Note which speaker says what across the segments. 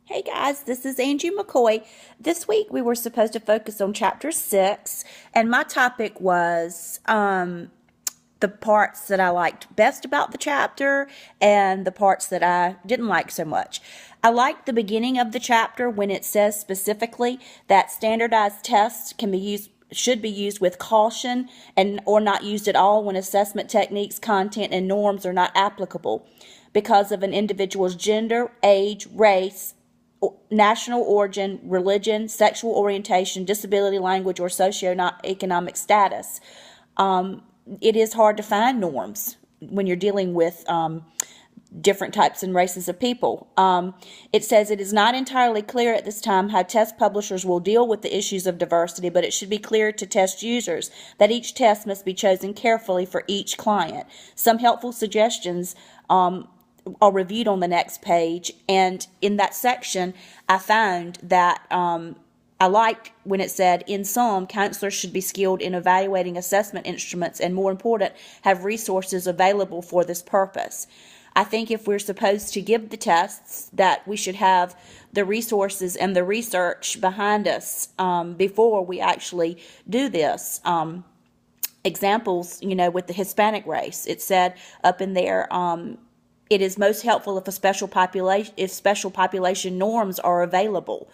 Speaker 1: Hey guys, this is Angie McCoy. This week we were supposed to focus on chapter 6, and my topic was the parts that I liked best about the chapter and the parts that I didn't like so much. I liked the beginning of the chapter when it says specifically that standardized tests should be used with caution and or not used at all when assessment techniques, content, and norms are not applicable because of an individual's gender, age, race, national origin, religion, sexual orientation, disability, language, or socioeconomic status. It is hard to find norms when you're dealing with different types and races of people. It says it is not entirely clear at this time how test publishers will deal with the issues of diversity, but it should be clear to test users that each test must be chosen carefully for each client. Some helpful suggestions are reviewed on the next page, and in that section I found that I liked when it said, in sum, counselors should be skilled in evaluating assessment instruments and, more important, have resources available for this purpose. I think if we're supposed to give the tests, that we should have the resources and the research behind us before we actually do this. Examples, with the Hispanic race, it said up in there, it is most helpful if special population norms are available.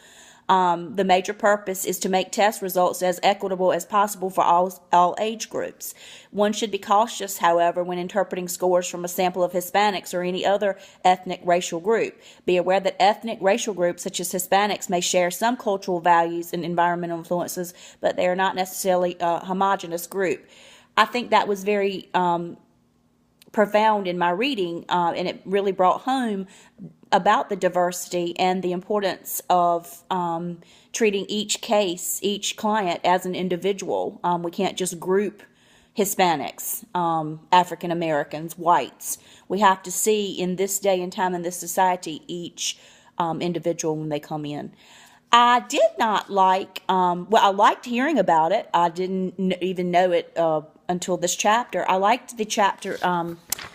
Speaker 1: The major purpose is to make test results as equitable as possible for all age groups. One should be cautious, however, when interpreting scores from a sample of Hispanics or any other ethnic racial group. Be aware that ethnic racial groups such as Hispanics may share some cultural values and environmental influences, but they are not necessarily a homogeneous group. I think that was very profound in my reading, and it really brought home about the diversity and the importance of treating each case, each client as an individual. We can't just group Hispanics, African Americans, whites. We have to see in this day and time in this society each individual when they come in. I did not like, I liked hearing about it. I didn't even know it until this chapter. I liked the chapter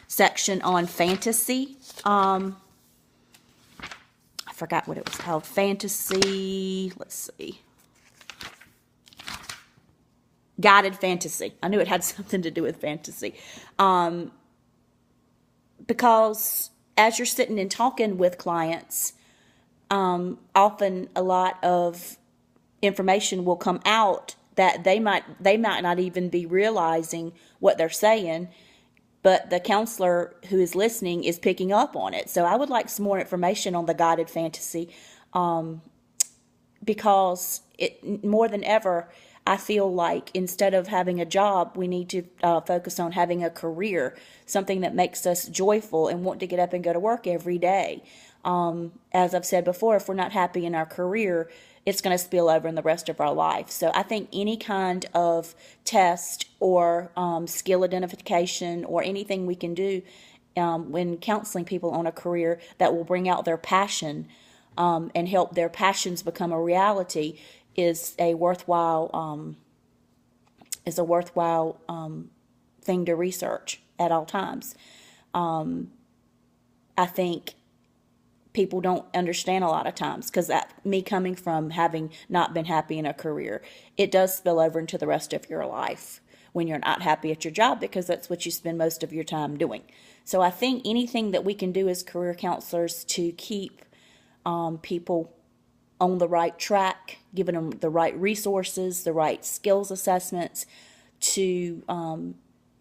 Speaker 1: section on fantasy. I forgot what it was called. Fantasy, let's see. Guided fantasy. I knew it had something to do with fantasy. Because as you're sitting and talking with clients, often a lot of information will come out that they might not even be realizing what they're saying, but the counselor who is listening is picking up on it. So I would like some more information on the guided fantasy, because it more than ever, I feel like instead of having a job, we need to focus on having a career, something that makes us joyful and want to get up and go to work every day. As I've said before, if we're not happy in our career, it's going to spill over in the rest of our life. So I think any kind of test or skill identification or anything we can do when counseling people on a career that will bring out their passion and help their passions become a reality is a worthwhile thing to research at all times. I think people don't understand a lot of times, because me coming from having not been happy in a career, it does spill over into the rest of your life when you're not happy at your job, because that's what you spend most of your time doing. So I think anything that we can do as career counselors to keep people on the right track, giving them the right resources, the right skills assessments to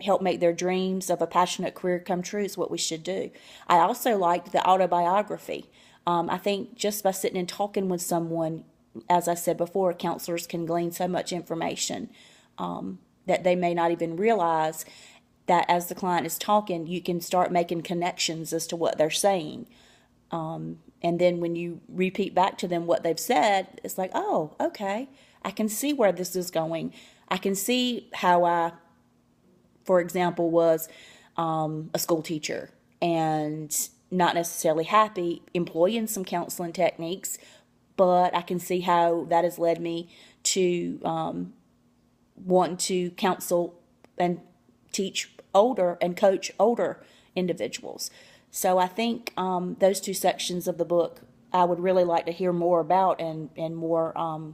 Speaker 1: help make their dreams of a passionate career come true is what we should do. I also liked the autobiography. I think just by sitting and talking with someone, as I said before, counselors can glean so much information that they may not even realize that as the client is talking, you can start making connections as to what they're saying. And then when you repeat back to them what they've said, it's like, oh, okay, I can see where this is going. I can see how I, for example, was a school teacher and not necessarily happy employing some counseling techniques, but I can see how that has led me to wanting to counsel and teach older and coach older individuals. So I think those two sections of the book I would really like to hear more about and more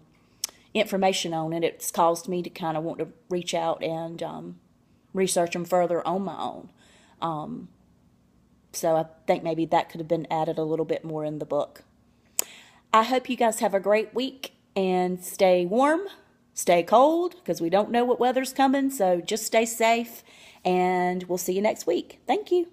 Speaker 1: information on it. It's caused me to kind of want to reach out and research them further on my own. So I think maybe that could have been added a little bit more in the book. I hope you guys have a great week and stay warm, stay cold, because we don't know what weather's coming. So just stay safe, and we'll see you next week. Thank you.